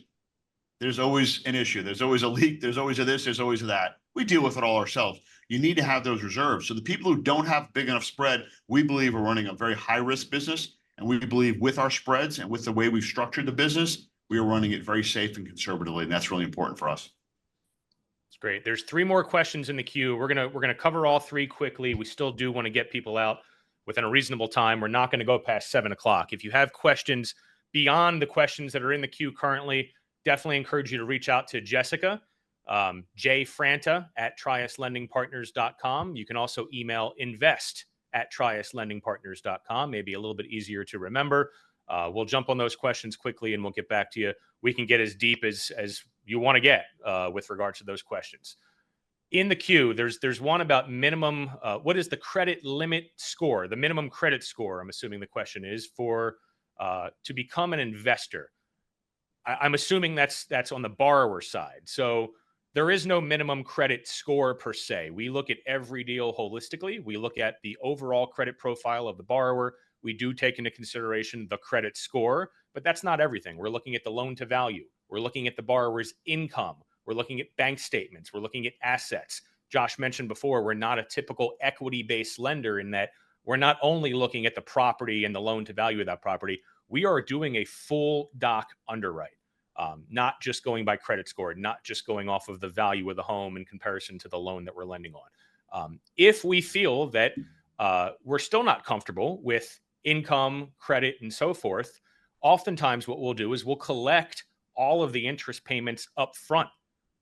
There's always an issue. There's always a leak. There's always a this, there's always a that. We deal with it all ourselves. You need to have those reserves. So the people who don't have big enough spread, we believe are running a very high risk business. And we believe with our spreads and with the way we've structured the business, we are running it very safe and conservatively. And that's really important for us. Great. There's 3 more questions in the queue. We're gonna cover all 3 quickly. We still do want to get people out within a reasonable time. We're not going to go past 7 o'clock. If you have questions beyond the questions that are in the queue currently, definitely encourage you to reach out to Jessica. jfranta@triuslendingpartners.com. You can also email invest@triuslendingpartners.com. Maybe a little bit easier to remember. We'll jump on those questions quickly and we'll get back to you. We can get as deep as you want to get with regards to those questions. In the queue, there's one about minimum. What is the credit limit score? The minimum credit score, I'm assuming the question is, for to become an investor. I'm assuming that's on the borrower side. So there is no minimum credit score per se. We look at every deal holistically. We look at the overall credit profile of the borrower. We do take into consideration the credit score, but that's not everything. We're looking at the loan to value. We're looking at the borrower's income. We're looking at bank statements. We're looking at assets. Josh mentioned before, we're not a typical equity-based lender in that we're not only looking at the property and the loan to value of that property, we are doing a full doc underwrite, not just going by credit score, not just going off of the value of the home in comparison to the loan that we're lending on. If we feel that we're still not comfortable with income, credit, and so forth, oftentimes what we'll do is we'll collect all of the interest payments up front.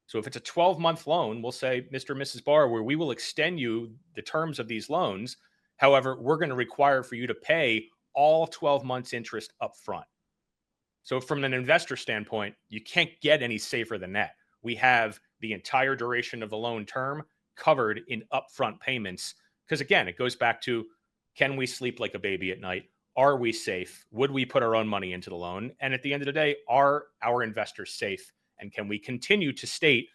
So if it's a 12-month loan, we'll say, Mr. and Mrs. Borrower, we will extend you the terms of these loans. However, we're going to require for you to pay all 12 months interest up front. So from an investor standpoint, you can't get any safer than that. We have the entire duration of the loan term covered in upfront payments. Because again, it goes back to, can we sleep like a baby at night? Are we safe? Would we put our own money into the loan? And at the end of the day, are our investors safe? And can we continue to state,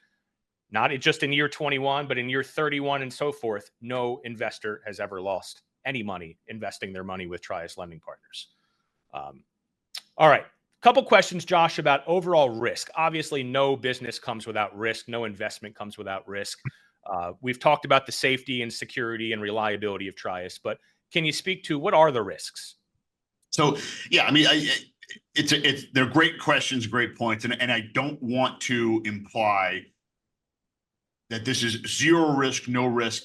not just in year 21, but in year 31 and so forth, no investor has ever lost any money investing their money with Trius Lending Partners. All right. Couple questions, Josh, about overall risk. Obviously, no business comes without risk. No investment comes without risk. We've talked about the safety and security and reliability of Trius, but can you speak to what are the risks? So, yeah, I mean, they're great questions, great points. And I don't want to imply that this is zero risk, no risk.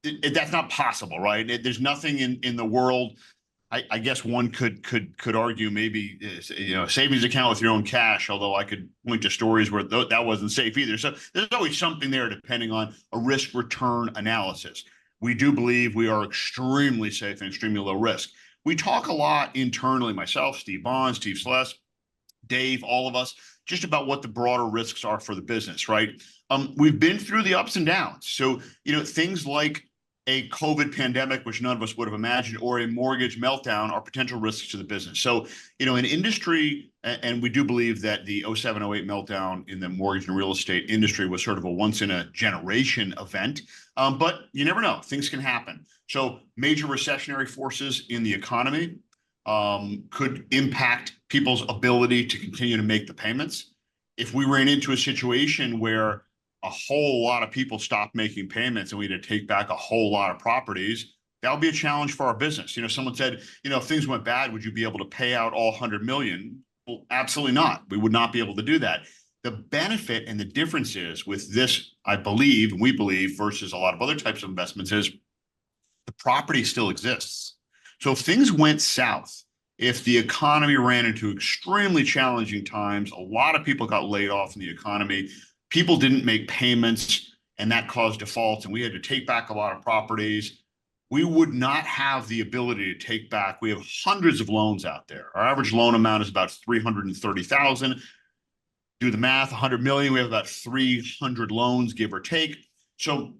That's not possible, right? There's nothing in the world. I guess one could argue maybe, a savings account with your own cash, although I could point to stories where that wasn't safe either. So there's always something there depending on a risk return analysis. We do believe we are extremely safe and extremely low risk. We talk a lot internally, myself, Steve Bond, Steve Celeste, Dave, all of us, just about what the broader risks are for the business, right? We've been through the ups and downs. So, things like a COVID pandemic, which none of us would have imagined, or a mortgage meltdown are potential risks to the business. So, in industry, and we do believe that the 07, 08 meltdown in the mortgage and real estate industry was sort of a once in a generation event. But you never know, things can happen. So major recessionary forces in the economy could impact people's ability to continue to make the payments. If we ran into a situation where a whole lot of people stopped making payments and we had to take back a whole lot of properties, that would be a challenge for our business. Someone said, if things went bad, would you be able to pay out all 100 million? Well, absolutely not. We would not be able to do that. The benefit and the difference is with this, I believe, and we believe, versus a lot of other types of investments, is the property still exists. So if things went south, if the economy ran into extremely challenging times, a lot of people got laid off in the economy, people didn't make payments, and that caused defaults, and we had to take back a lot of properties, we would not have the ability to take back. We have hundreds of loans out there. Our average loan amount is about $330,000. Do the math, 100 million, we have about 300 loans, give or take. So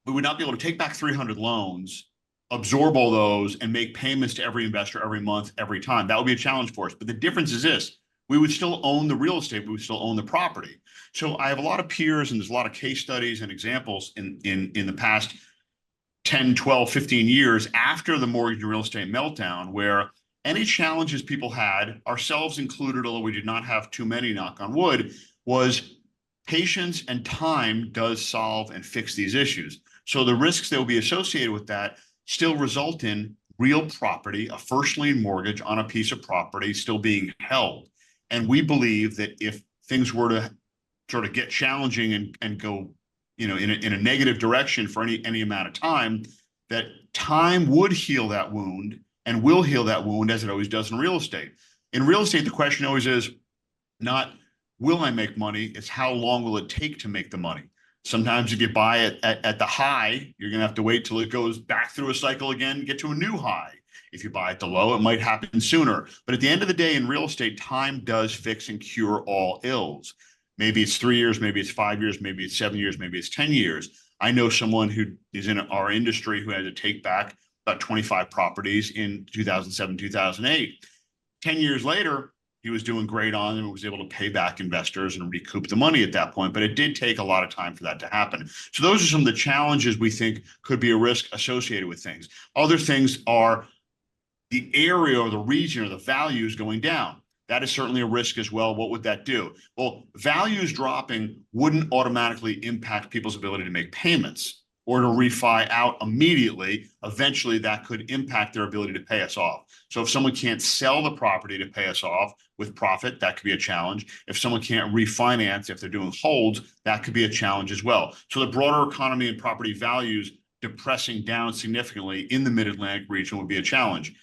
we would not be able to take back 300 loans, absorb all those, and make payments to every investor every month, every time. That would be a challenge for us. But the difference is this: we would still own the real estate, we would still own the property. So I have a lot of peers, and there's a lot of case studies and examples in the past 10, 12, 15 years after the mortgage and real estate meltdown, where any challenges people had, ourselves included, although we did not have too many, knock on wood, was patience and time does solve and fix these issues. So the risks that will be associated with that still result in real property, a first lien mortgage on a piece of property still being held. And we believe that if things were to sort of get challenging and go, in a negative direction for any amount of time, that time would heal that wound and will heal that wound, as it always does in real estate. In real estate, the question always is not will I make money? It's how long will it take to make the money? Sometimes if you buy it at the high, you're going to have to wait till it goes back through a cycle again, get to a new high. If you buy at the low, it might happen sooner. But at the end of the day, in real estate, time does fix and cure all ills. Maybe it's 3 years, maybe it's 5 years, maybe it's 7 years, maybe it's 10 years. I know someone who is in our industry who had to take back about 25 properties in 2007, 2008. 10 years later, he was doing great on them and was able to pay back investors and recoup the money at that point. But it did take a lot of time for that to happen. So those are some of the challenges we think could be a risk associated with things. Other things are the area or the region or the values going down. That is certainly a risk as well. What would that do? Well, values dropping wouldn't automatically impact people's ability to make payments or to refi out immediately. Eventually, that could impact their ability to pay us off. So if someone can't sell the property to pay us off with profit, that could be a challenge. If someone can't refinance, if they're doing holds, that could be a challenge as well. So the broader economy and property values depressing down significantly in the Mid-Atlantic region would be a challenge.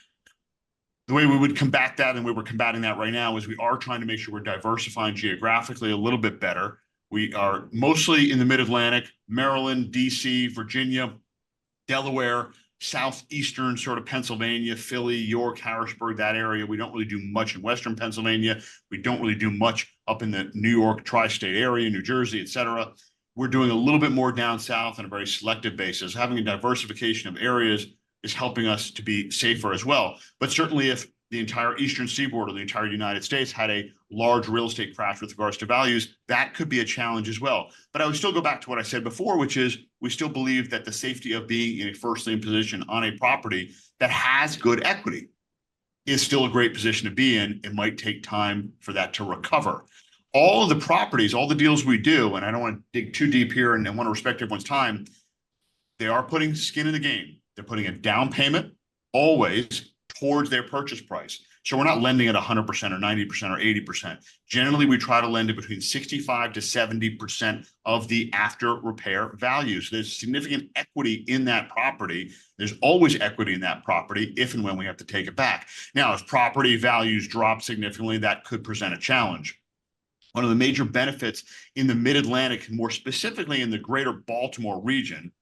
The way we would combat that, and we were combating that right now, is we are trying to make sure we're diversifying geographically a little bit better. We are mostly in the Mid-Atlantic, Maryland, DC, Virginia, Delaware, southeastern sort of Pennsylvania, Philly, York, Harrisburg, that area. We don't really do much in Western Pennsylvania. We don't really do much up in the New York tri-state area, New Jersey, et cetera. We're doing a little bit more down south on a very selective basis. Having a diversification of areas is helping us to be safer as well. But certainly if the entire Eastern Seaboard or the entire United States had a large real estate crash with regards to values, that could be a challenge as well. But I would still go back to what I said before, which is we still believe that the safety of being in a first lien position on a property that has good equity is still a great position to be in. It might take time for that to recover. All of the properties, all the deals we do, and I don't want to dig too deep here and I want to respect everyone's time, they are putting skin in the game. They're putting a down payment always towards their purchase price. So we're not lending at 100% or 90% or 80%. Generally, we try to lend at between 65 to 70% of the after repair value. So there's significant equity in that property. There's always equity in that property if and when we have to take it back. Now, if property values drop significantly, that could present a challenge. One of the major benefits in the Mid-Atlantic, more specifically in the greater Baltimore region,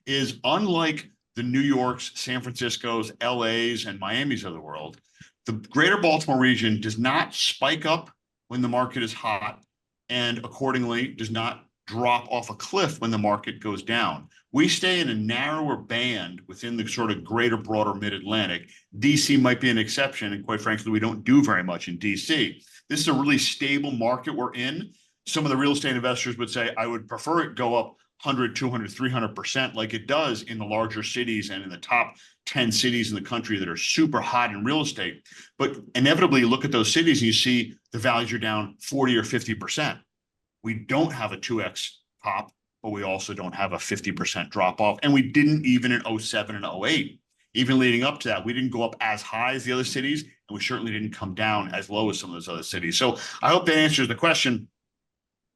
is unlike the New Yorks, San Franciscos, LAs, and Miamis of the world, the greater Baltimore region does not spike up when the market is hot and accordingly does not drop off a cliff when the market goes down. We stay in a narrower band within the sort of greater, broader Mid-Atlantic. DC might be an exception, and quite frankly, we don't do very much in DC. This is a really stable market we're in. Some of the real estate investors would say, I would prefer it go up 100, 200, 300% like it does in the larger cities and in the top 10 cities in the country that are super hot in real estate. But inevitably, you look at those cities and you see the values are down 40 or 50%. We don't have a 2x pop, but we also don't have a 50% drop off. And we didn't even in 07 and 08. Even leading up to that, we didn't go up as high as the other cities, and we certainly didn't come down as low as some of those other cities. So I hope that answers the question.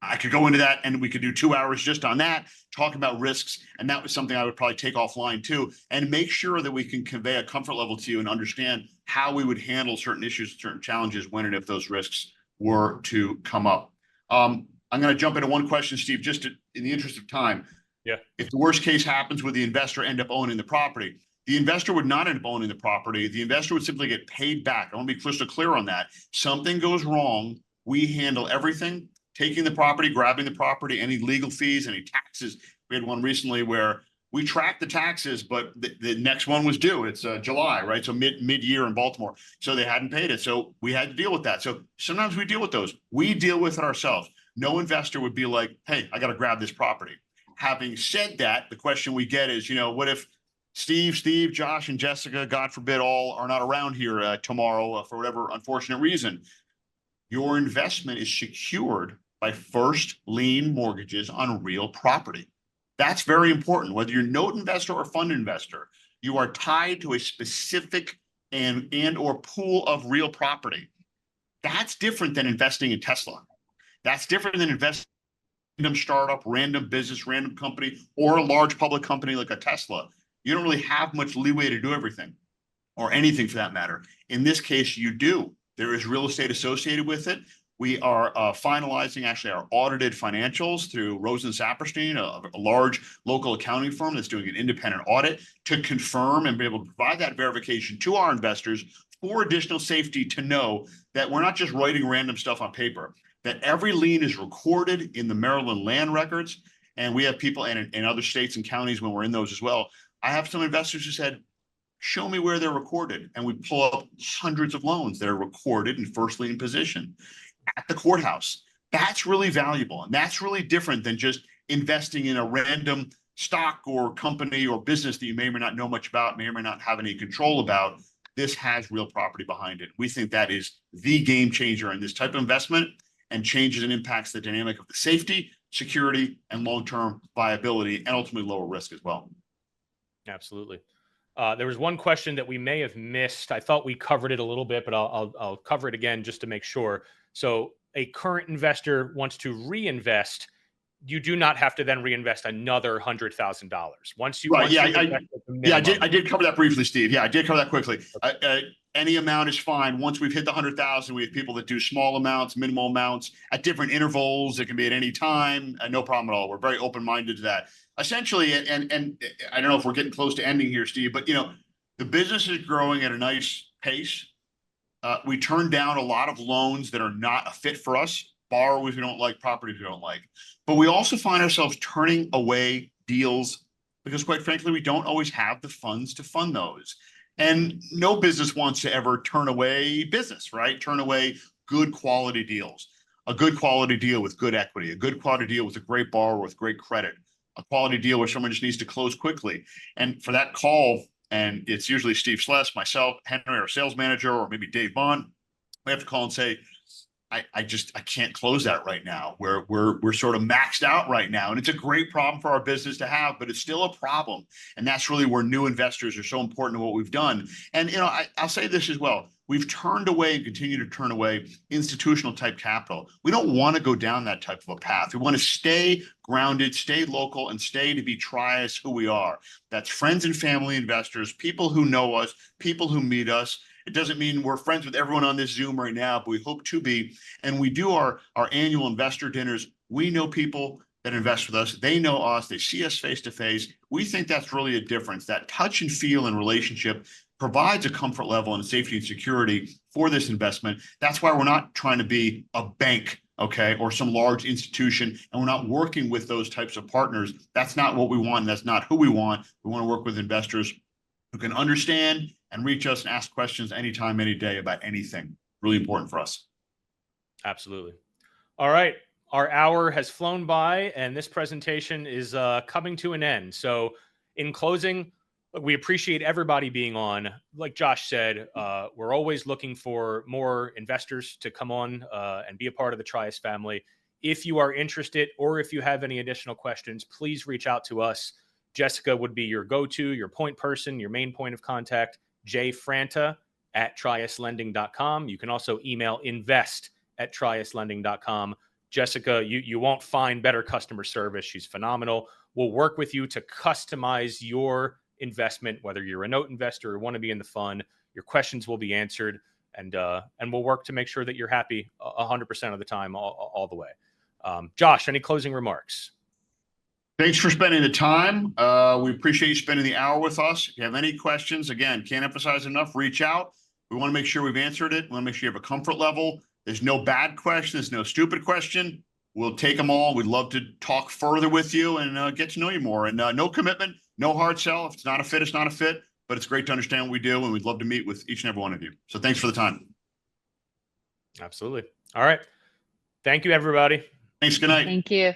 I could go into that and we could do 2 hours just on that, talking about risks. And that was something I would probably take offline too, and make sure that we can convey a comfort level to you and understand how we would handle certain issues, certain challenges when and if those risks were to come up. I'm going to jump into one question, Steve, just in the interest of time. Yeah. If the worst case happens, would the investor end up owning the property? The investor would not end up owning the property. The investor would simply get paid back. I want to be crystal clear on that. Something goes wrong, we handle everything. Taking the property, grabbing the property, any legal fees, any taxes. We had one recently where we tracked the taxes, but the next one was due. It's July, right? So mid-year in Baltimore. So they hadn't paid it. So we had to deal with that. So sometimes we deal with those. We deal with it ourselves. No investor would be like, hey, I got to grab this property. Having said that, the question we get is, what if Steve, Josh, and Jessica, God forbid, all are not around here tomorrow for whatever unfortunate reason? Your investment is secured by first lien mortgages on real property. That's very important. Whether you're a note investor or fund investor, you are tied to a specific and or pool of real property. That's different than investing in Tesla. That's different than investing in random startup, random business, random company, or a large public company like a Tesla. You don't really have much leeway to do everything, or anything for that matter. In this case, you do. There is real estate associated with it. We are finalizing actually our audited financials through Rosen Saperstein, a large local accounting firm that's doing an independent audit to confirm and be able to provide that verification to our investors for additional safety to know that we're not just writing random stuff on paper, that every lien is recorded in the Maryland land records. And we have people in other states and counties when we're in those as well. I have some investors who said, show me where they're recorded. And we pull up hundreds of loans that are recorded in first lien position at the courthouse. That's really valuable. And that's really different than just investing in a random stock or company or business that you may or may not know much about, may or may not have any control about. This has real property behind it. We think that is the game changer in this type of investment and changes and impacts the dynamic of the safety, security, and long-term viability, and ultimately lower risk as well. Absolutely. There was one question that we may have missed. I thought we covered it a little bit, but I'll cover it again just to make sure. So a current investor wants to reinvest. You do not have to then reinvest another $100,000 once you. Right. Once Yeah. you I did cover that briefly, Steve. Yeah, I did cover that quickly. Any amount is fine. Once we've hit the 100,000, we have people that do small amounts, minimal amounts at different intervals. It can be at any time. No problem at all. We're very open-minded to that. Essentially, and I don't know if we're getting close to ending here, Steve, but the business is growing at a nice pace. We turn down a lot of loans that are not a fit for us, borrowers we don't like, properties we don't like. But we also find ourselves turning away deals because, quite frankly, we don't always have the funds to fund those. And no business wants to ever turn away business, right? Turn away good quality deals, a good quality deal with good equity, a good quality deal with a great borrower with great credit, a quality deal where someone just needs to close quickly. And for that call, and it's usually Steve Sless, myself, Henry, our sales manager, or maybe Dave Bond, we have to call and say, I can't close that right now. We're sort of maxed out right now. And it's a great problem for our business to have, but it's still a problem. And that's really where new investors are so important to what we've done. And, I'll say this as well. We've turned away and continue to turn away institutional type capital. We don't want to go down that type of a path. We want to stay grounded, stay local, and stay to be Trius who we are. That's friends and family investors, people who know us, people who meet us. It doesn't mean we're friends with everyone on this Zoom right now, but we hope to be. And we do our annual investor dinners. We know people that invest with us. They know us. They see us face to face. We think that's really a difference. That touch and feel and relationship provides a comfort level and safety and security for this investment. That's why we're not trying to be a bank, okay, or some large institution, and we're not working with those types of partners. That's not what we want. And that's not who we want. We want to work with investors who can understand and reach us and ask questions anytime, any day about anything. Really important for us. Absolutely. All right. Our hour has flown by and this presentation is coming to an end. So in closing, we appreciate everybody being on. Like Josh said, we're always looking for more investors to come on and be a part of the Trius family. If you are interested or if you have any additional questions, please reach out to us. Jessica would be your go-to, your point person, your main point of contact, jfranta@triuslending.com. You can also email invest@triuslending.com. Jessica, you won't find better customer service. She's phenomenal. We'll work with you to customize your investment, whether you're a note investor or want to be in the fund. Your questions will be answered, and we'll work to make sure that you're happy 100% of the time, all the way. Josh, any closing remarks? Thanks for spending the time. We appreciate you spending the hour with us. If you have any questions, again, can't emphasize enough, reach out. We want to make sure we've answered it. We want to make sure you have a comfort level. There's no bad question. There's no stupid question. We'll take them all. We'd love to talk further with you and get to know you more. And no commitment, no hard sell. If it's not a fit, it's not a fit. But it's great to understand what we do, and we'd love to meet with each and every one of you. So thanks for the time. Absolutely. All right. Thank you, everybody. Thanks. Good night. Thank you.